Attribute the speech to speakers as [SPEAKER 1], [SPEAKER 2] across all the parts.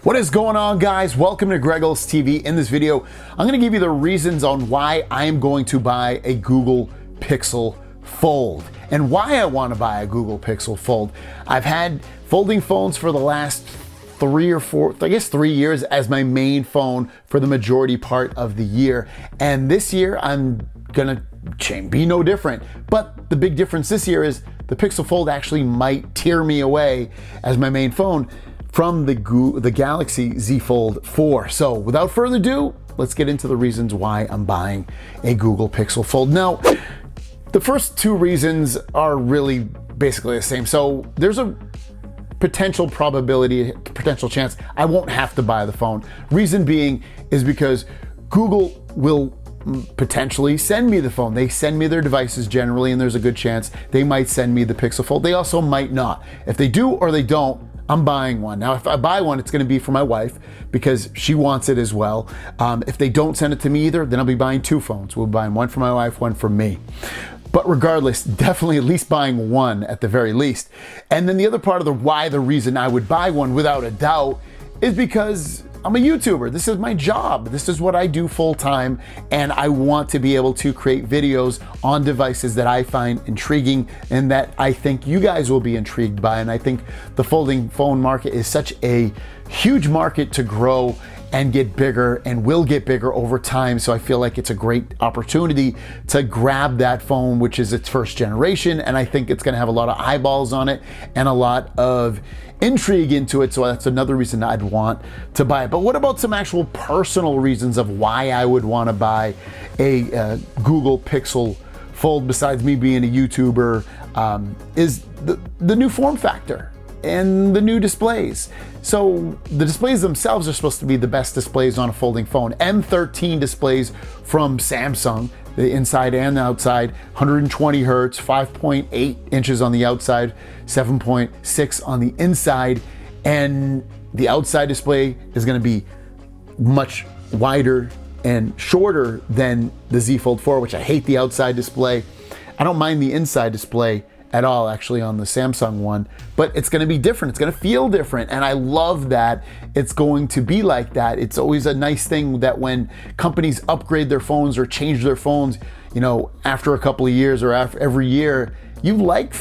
[SPEAKER 1] What is going on, guys? Welcome to Greggles TV. In this video, I'm going to give you the reasons on why I am going to buy a Google Pixel Fold and why I want to buy a Google Pixel Fold. I've had folding phones for the last 3 years as my main phone for the majority part of the year. And this year, I'm going to be no different. But the big difference this year is the Pixel Fold actually might tear me away as my main phone from the Galaxy Z Fold 4. So without further ado, let's get into the reasons why I'm buying a Google Pixel Fold. Now, the first two reasons are really basically the same. So there's a potential chance I won't have to buy the phone. Reason being is because Google will potentially send me the phone. They send me their devices generally, and there's a good chance they might send me the Pixel Fold. They also might not. If they do or they don't, I'm buying one. Now, if I buy one, it's going to be for my wife because she wants it as well. If they don't send it to me either, then I'll be buying two phones. We'll be buying one for my wife, one for me. But regardless, definitely at least buying one at the very least. And then the other part of the reason I would buy one without a doubt is because I'm a YouTuber. This is my job. This is what I do full time. And I want to be able to create videos on devices that I find intriguing and that I think you guys will be intrigued by. And I think the folding phone market is such a huge market to grow and get bigger and will get bigger over time. So I feel like it's a great opportunity to grab that phone, which is its first generation. And I think it's gonna have a lot of eyeballs on it and a lot of intrigue into it. So that's another reason I'd want to buy it. But what about some actual personal reasons of why I would wanna buy a Google Pixel Fold besides me being a YouTuber, is the new form factor and the new displays. So the displays themselves are supposed to be the best displays on a folding phone. M13 displays from Samsung, the inside and the outside, 120 hertz, 5.8 inches on the outside, 7.6 on the inside. And the outside display is gonna be much wider and shorter than the Z Fold 4, which I hate the outside display. I don't mind the inside display at all, actually, on the Samsung one, but it's going to be different. It's going to feel different. And I love that it's going to be like that. It's always a nice thing that when companies upgrade their phones or change their phones, you know, after a couple of years or after every year, you like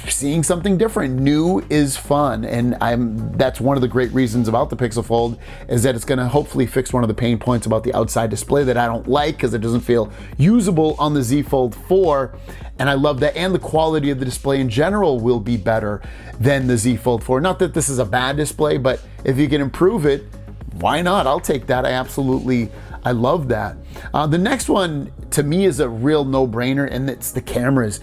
[SPEAKER 1] seeing something different. New is fun. And that's one of the great reasons about the Pixel Fold is that it's going to hopefully fix one of the pain points about the outside display that I don't like because it doesn't feel usable on the Z Fold 4. And I love that. And the quality of the display in general will be better than the Z Fold 4. Not that this is a bad display, but if you can improve it, why not? I'll take that. I love that. The next one to me is a real no-brainer, and it's the cameras.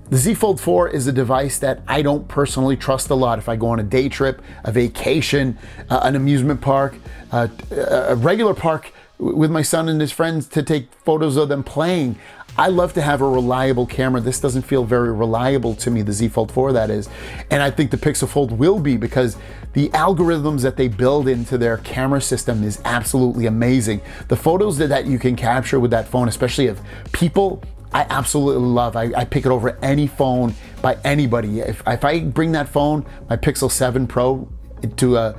[SPEAKER 1] The Z Fold 4 is a device that I don't personally trust a lot. If I go on a day trip, a vacation, an amusement park, a regular park with my son and his friends to take photos of them playing, I love to have a reliable camera. This doesn't feel very reliable to me, the Z Fold 4 that is. And I think the Pixel Fold will be because the algorithms that they build into their camera system is absolutely amazing. The photos that you can capture with that phone, especially of people, I absolutely love. I pick it over any phone by anybody. If I bring that phone, my Pixel 7 Pro, to a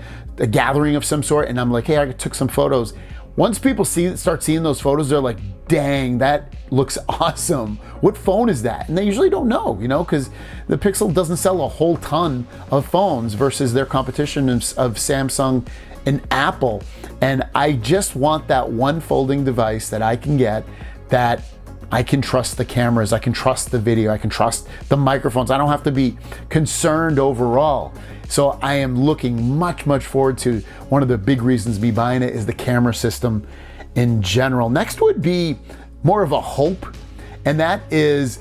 [SPEAKER 1] gathering of some sort, and I'm like, hey, I took some photos. Once people start seeing those photos, they're like, dang, that looks awesome. What phone is that? And they usually don't know, you know, because the Pixel doesn't sell a whole ton of phones versus their competition of Samsung and Apple. And I just want that one folding device that I can get that I can trust the cameras, I can trust the video, I can trust the microphones. I don't have to be concerned overall. So I am looking much forward to one of the big reasons me buying it is the camera system in general. Next would be more of a hope, and that is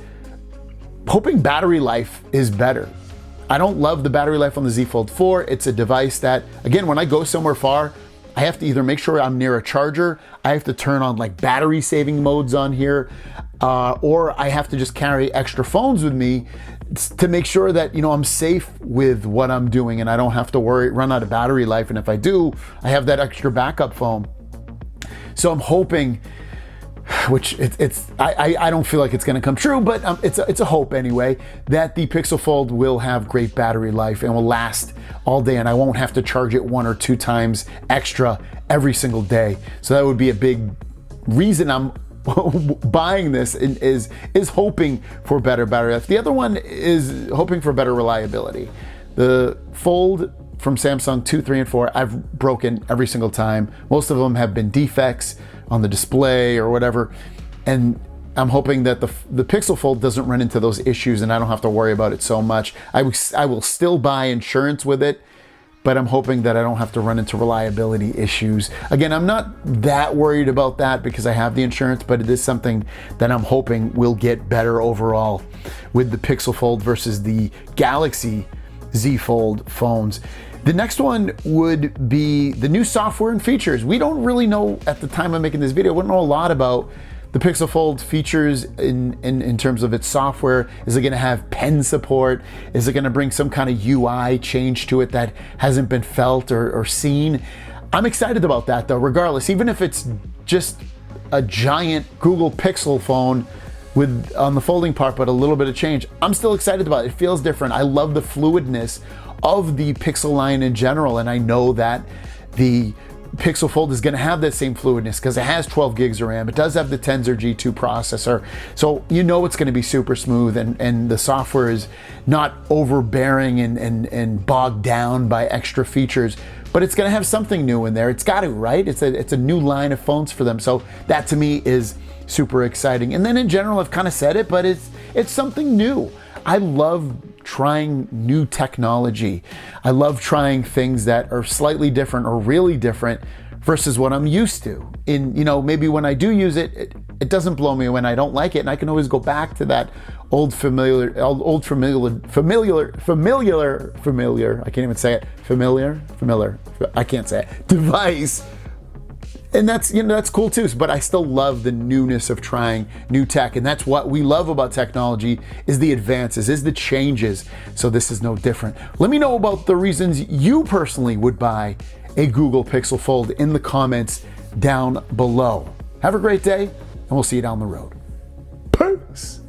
[SPEAKER 1] hoping battery life is better. I don't love the battery life on the Z Fold 4. It's a device that, again, when I go somewhere far, I have to either make sure I'm near a charger, I have to turn on like battery saving modes on here, or I have to just carry extra phones with me to make sure that, you know, I'm safe with what I'm doing and I don't have to run out of battery life. And if I do, I have that extra backup phone. So I'm hoping which I don't feel like it's going to come true, but it's a hope anyway, that the Pixel Fold will have great battery life and will last all day, and I won't have to charge it 1 or 2 times extra every single day. So that would be a big reason I'm buying this, is hoping for better battery life. The other one is hoping for better reliability. The Fold from Samsung 2, 3, and 4, I've broken every single time. Most of them have been defects on the display or whatever, and I'm hoping that the Pixel Fold doesn't run into those issues and I don't have to worry about it so much. I will still buy insurance with it, but I'm hoping that I don't have to run into reliability issues. Again, I'm not that worried about that because I have the insurance, but it is something that I'm hoping will get better overall with the Pixel Fold versus the Galaxy Z Fold phones. The next one would be the new software and features. We don't really know at the time of making this video, we don't know a lot about the Pixel Fold features in terms of its software. Is it gonna have pen support? Is it gonna bring some kind of UI change to it that hasn't been felt or seen? I'm excited about that though, regardless, even if it's just a giant Google Pixel phone with on the folding part, but a little bit of change. I'm still excited about it. It feels different. I love the fluidness of the Pixel line in general, and I know that the Pixel Fold is going to have that same fluidness because it has 12 gigs of RAM. It does have the Tensor G2 processor, so you know it's going to be super smooth, and the software is not overbearing and bogged down by extra features, but it's going to have something new in there. It's got to, right? It's a new line of phones for them, so that to me is super exciting. And then in general, I've kind of said it, but it's something new. I love trying new technology. I love trying things that are slightly different or really different versus what I'm used to. Maybe when I do use it, it doesn't blow me when I don't like it, and I can always go back to that familiar, I can't even say it, familiar, I can't say it, device. And that's cool too, but I still love the newness of trying new tech, and that's what we love about technology, is the advances, is the changes. So this is no different. Let me know about the reasons you personally would buy a Google Pixel Fold in the comments down below. Have a great day, and we'll see you down the road. Peace.